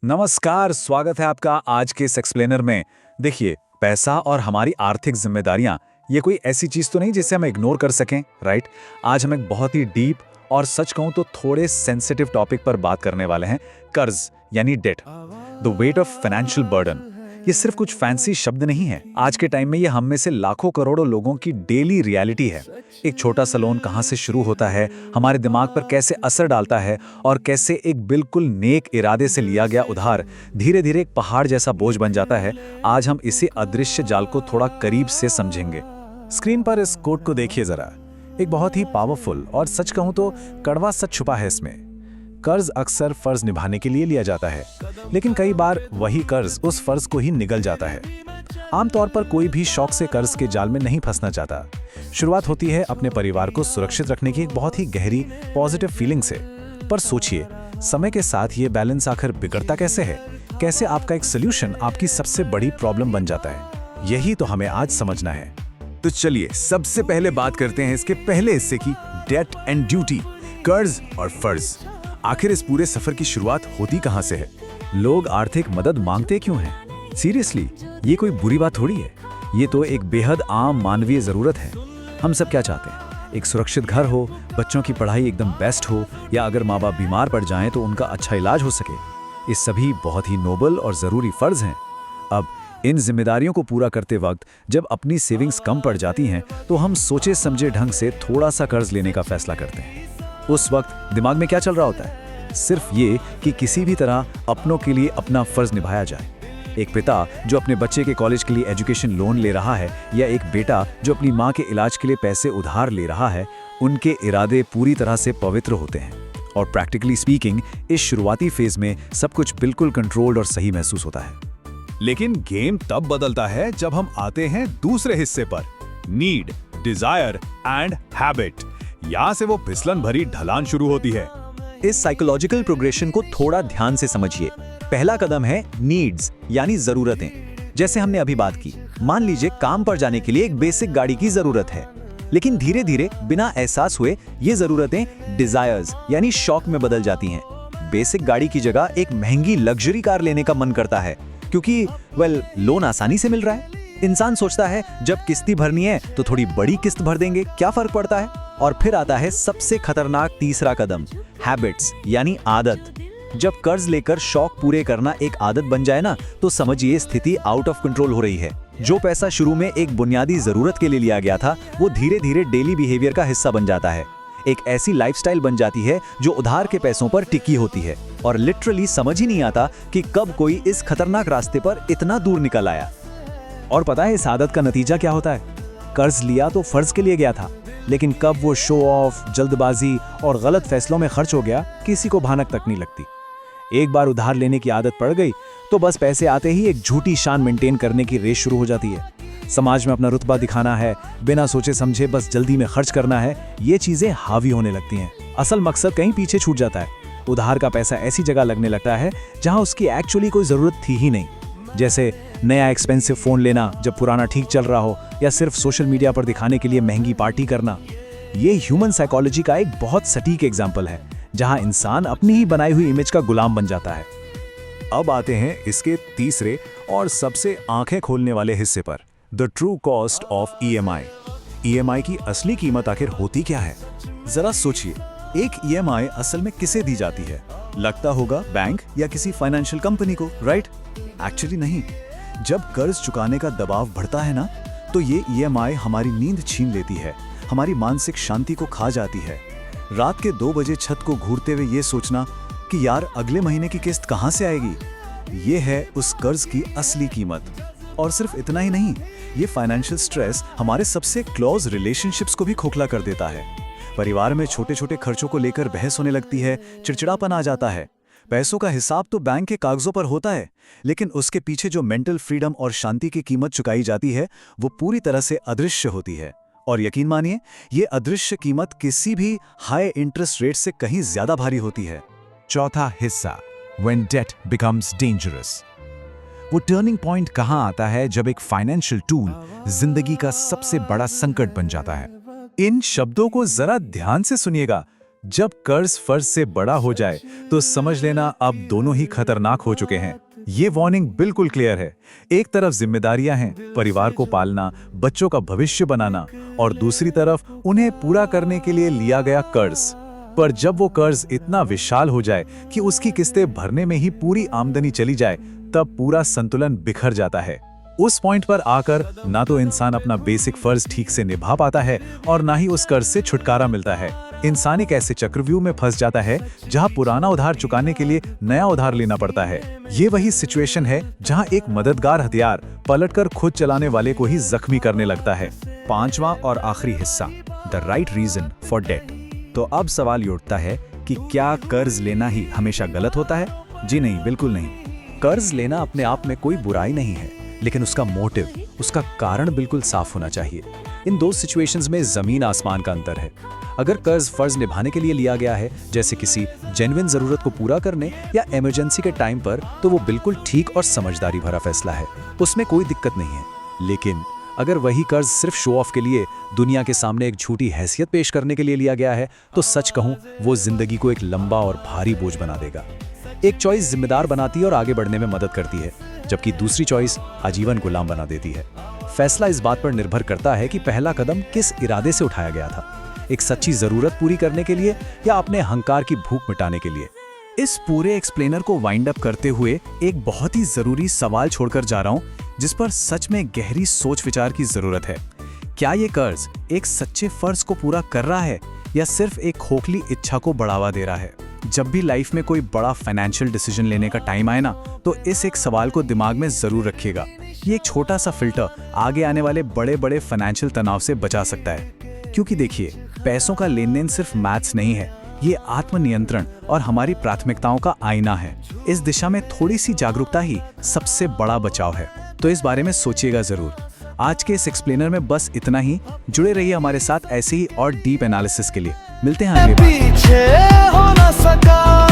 नमस्कार, स्वागत है आपका आज के इस एक्सप्लेनर में। देखिए, पैसा और हमारी आर्थिक जिम्मेदारियां ये कोई ऐसी चीज तो नहीं जिसे हम इग्नोर कर सकें, राइट? आज हम एक बहुत ही डीप और सच कहूं तो थोड़े सेंसिटिव टॉपिक पर बात करने वाले हैं, कर्ज यानी debt, the weight of financial burden. ये सिर्फ कुछ फैंसी शब्द नहीं है। आज के टाइम में ये हम में से लाखों करोड़ों लोगों की डेली रियलिटी है। एक छोटा सा लोन कहाँ से शुरू होता है, हमारे दिमाग पर कैसे असर डालता है और कैसे एक बिल्कुल नेक इरादे से लिया गया उधार धीरे धीरे एक पहाड़ जैसा बोझ बन जाता है। आज हम इसी अदृश्य जाल को थोड़ा करीब से समझेंगे। स्क्रीन पर इस कोट को देखिए जरा। एक बहुत ही पावरफुल और सच कहूं तो कड़वा सच छुपा है इसमें। कर्ज अक्सर फर्ज निभाने के लिए लिया जाता है, लेकिन कई बार वही कर्ज उस फर्ज को ही निगल जाता है। आमतौर पर कोई भी शौक से कर्ज के जाल में नहीं फंसना चाहता। शुरुआत होती है अपने परिवार को सुरक्षित रखने की एक बहुत ही गहरी पॉजिटिव फीलिंग से। पर सोचिए, समय के साथ ये बैलेंस आखिर बिगड़ता कैसे है? कैसे आपका एक सोल्यूशन आपकी सबसे बड़ी प्रॉब्लम बन जाता है? यही तो हमें आज समझना है। तो चलिए सबसे पहले बात करते हैं इसके पहले हिस्से की, डेट एंड ड्यूटी, कर्ज और फर्ज। आखिर इस पूरे सफर की शुरुआत होती कहां से है? लोग आर्थिक मदद मांगते क्यों हैं? सीरियसली, ये कोई बुरी बात थोड़ी है। ये तो एक बेहद आम मानवीय जरूरत है। हम सब क्या चाहते हैं? एक सुरक्षित घर हो, बच्चों की पढ़ाई एकदम बेस्ट हो, या अगर माँ बाप बीमार पड़ जाएं तो उनका अच्छा इलाज हो सके। ये सभी बहुत ही नोबल और जरूरी फर्ज हैं। अब इन जिम्मेदारियों को पूरा करते वक्त जब अपनी सेविंग्स कम पड़ जाती हैं तो हम सोचे समझे ढंग से थोड़ा सा कर्ज लेने का फैसला करते हैं। उस वक्त दिमाग में क्या चल रहा होता है? सिर्फ ये कि किसी भी तरह अपनों के लिए अपना फर्ज निभाया जाए। एक पिता जो अपने बच्चे के कॉलेज के लिए एजुकेशन लोन ले रहा है, या एक बेटा जो अपनी माँ के इलाज के लिए पैसे उधार ले रहा है, उनके इरादे पूरी तरह से पवित्र होते हैं। और प्रैक्टिकली स्पीकिंग, इस शुरुआती फेज में सब कुछ बिल्कुल कंट्रोल्ड और सही महसूस होता है। लेकिन गेम तब बदलता है जब हम आते हैं दूसरे हिस्से पर, नीड, डिजायर एंड हैबिट। यहाँ से वो फिसलन भरी ढलान शुरू होती है। इस साइकोलॉजिकल प्रोग्रेशन को थोड़ा ध्यान से समझिए। पहला कदम है नीड्स यानी जरूरतें। जैसे हमने अभी बात की, मान लीजिए काम पर जाने के लिए एक बेसिक गाड़ी की जरूरत है, लेकिन धीरे धीरे बिना एहसास हुए ये जरूरतें डिजायर्स यानी शौक में बदल जाती हैं। बेसिक गाड़ी की जगह एक महंगी लग्जरी कार लेने का मन करता है, क्योंकि लोन आसानी से मिल रहा है। इंसान सोचता है जब किस्ती भरनी है तो थोड़ी बड़ी किस्त भर देंगे, क्या फर्क पड़ता है। और फिर आता है सबसे खतरनाक तीसरा कदम, हैबिट्स यानी आदत। जब कर्ज लेकर शौक पूरे करना एक आदत बन जाए ना, तो समझिए स्थिति आउट ऑफ कंट्रोल हो रही है। जो पैसा शुरू में एक बुनियादी जरूरत के लिए लिया गया था, वो धीरे धीरे डेली बिहेवियर का हिस्सा बन जाता है। एक ऐसी लाइफस्टाइल बन जाती है जो उधार के पैसों पर टिकी होती है, और लिटरली समझ ही नहीं आता कि कब कोई इस खतरनाक रास्ते पर इतना दूर निकल आया। और पता है इस आदत का नतीजा क्या होता है? कर्ज लिया तो फर्ज के लिए गया था, लेकिन कब वो शो ऑफ, जल्दबाजी और गलत फैसलों में खर्च हो गया, किसी को भनक तक नहीं लगती। एक बार उधार लेने की आदत पड़ गई तो बस पैसे आते ही एक झूठी शान मेंटेन करने की रेस शुरू हो जाती है। समाज में अपना रुतबा दिखाना है, बिना सोचे समझे बस जल्दी में खर्च करना है, ये चीजें हावी होने लगती हैं। असल मकसद कहीं पीछे छूट जाता है। उधार का पैसा ऐसी जगह लगने लगता है जहां उसकी एक्चुअली कोई जरूरत थी ही नहीं। जैसे नया एक्सपेंसिव फोन लेना जब पुराना ठीक चल रहा हो, या सिर्फ सोशल मीडिया पर दिखाने के लिए महंगी पार्टी करना। ये ह्यूमन साइकोलॉजी का एक बहुत सटीक एग्जाम्पल है, जहां इंसान अपनी ही बनाई हुई इमेज का गुलाम बन जाता है। अब आते हैं इसके तीसरे और सबसे आंखें खोलने वाले हिस्से पर, the true cost of EMI. EMI की असली कीमत आखिर होती क्या है? जरा सोचिए, एक ईएमआई असल में किसे दी जाती है? लगता होगा बैंक या किसी फाइनेंशियल कंपनी को, राइट? एक्चुअली नहीं। जब कर्ज चुकाने का दबाव बढ़ता है ना, तो ये ईएमआई हमारी नींद छीन लेती है, हमारी मानसिक शांति को खा जाती है। रात के 2 बजे छत को घूरते हुए ये सोचना कि यार अगले महीने की किस्त कहां से आएगी, ये है उस कर्ज की असली कीमत। और सिर्फ इतना ही नहीं, ये फाइनेंशियल स्ट्रेस हमारे सबसे क्लोज रिलेशनशिप्स को भी खोखला कर देता है। परिवार में छोटे छोटे खर्चों को लेकर बहस होने लगती है, चिड़चिड़ापन आ जाता है। पैसों का हिसाब तो बैंक के कागजों पर होता है, लेकिन उसके पीछे जो मेंटल फ्रीडम और शांति की कीमत चुकाई जाती है, वो पूरी तरह से अदृश्य होती है। और यकीन मानिए, ये अदृश्य कीमत किसी भी हाई इंटरेस्ट रेट से कहीं ज्यादा भारी होती है। चौथा हिस्सा, When debt becomes dangerous। वो टर्निंग पॉइंट कहां आता है जब एक फाइनेंशियल टूल जिंदगी का सबसे बड़ा संकट बन जाता है। इन शब्दों को जरा ध्यान से सुनिएगा। जब कर्ज फर्ज से बड़ा हो जाए तो समझ लेना अब दोनों ही खतरनाक हो चुके हैं। ये वार्निंग बिल्कुल क्लियर है। एक तरफ जिम्मेदारियां हैं, परिवार को पालना, बच्चों का भविष्य बनाना, और दूसरी तरफ उन्हें पूरा करने के लिए लिया गया कर्ज। पर जब वो कर्ज इतना विशाल हो जाए कि उसकी किस्तें भरने में ही पूरी आमदनी चली जाए, तब पूरा संतुलन बिखर जाता है। उस पॉइंट पर आकर ना तो इंसान अपना बेसिक फर्ज ठीक से निभा पाता है और ना ही उस कर्ज से छुटकारा मिलता है। इंसान एक ऐसे चक्रव्यूह में फंस जाता है जहां पुराना उधार चुकाने के लिए नया उधार लेना पड़ता है। ये वही सिचुएशन है जहां एक मददगार हथियार पलटकर खुद चलाने वाले को ही जख्मी करने लगता है। 5वां और आखिरी हिस्सा, the right reason for debt. तो अब सवाल ये उठता है कि क्या कर्ज लेना ही हमेशा गलत होता है? जी नहीं, बिल्कुल नहीं। कर्ज लेना अपने आप में कोई बुराई नहीं है, लेकिन उसका मोटिव, उसका कारण बिल्कुल साफ होना चाहिए। इन दो सिचुएशंस में जमीन आसमान का अंतर है। अगर कर्ज फर्ज निभाने के लिए लिया गया है, जैसे किसी जेन्युइन जरूरत को पूरा करने या इमरजेंसी के टाइम पर, तो वो बिल्कुल ठीक और समझदारी भरा फैसला है, उसमें कोई दिक्कत नहीं है। लेकिन अगर वही कर्ज सिर्फ शो ऑफ के लिए, दुनिया के सामने एक झूठी हैसियत पेश करने के लिए लिया गया है, तो सच कहूं वो जिंदगी को एक लंबा और भारी बोझ बना देगा। एक चॉइस जिम्मेदार बनाती है और आगे बढ़ने में मदद करती है, जबकि दूसरी चॉइस आजीवन गुलाम बना देती है। फैसला इस बात पर निर्भर करता है कि पहला कदम किस इरादे से उठाया गया था, एक सच्ची जरूरत पूरी करने के लिए या अपने अहंकार की भूख मिटाने के लिए। इस पूरे एक्सप्लेनर को वाइंड अप करते हुए एक बहुत ही जरूरी सवाल छोड़कर जा रहा हूं, जिस पर सच में गहरी सोच विचार की जरूरत है। क्या ये कर्ज एक सच्चे फर्ज को पूरा कर रहा है या सिर्फ एक खोखली इच्छा को बढ़ावा दे रहा है? जब भी लाइफ में कोई बड़ा फाइनेंशियल डिसीजन लेने का टाइम आए ना, तो इस एक सवाल को दिमाग में जरूर रखिएगा। ये एक छोटा सा फिल्टर आगे आने वाले बड़े बड़े फाइनेंशियल तनाव से बचा सकता है। क्योंकि देखिए, पैसों का लेन देन सिर्फ मैथ्स नहीं है, ये आत्मनियंत्रण और हमारी प्राथमिकताओं का आईना है। इस दिशा में थोड़ी सी जागरूकता ही सबसे बड़ा बचाव है। तो इस बारे में सोचिएगा जरूर। आज के इस एक्सप्लेनर में बस इतना ही। जुड़े रहिए हमारे साथ ऐसे ही और डीप एनालिसिस के लिए। मिलते हैं अगली बार। पीछे हो ना सका।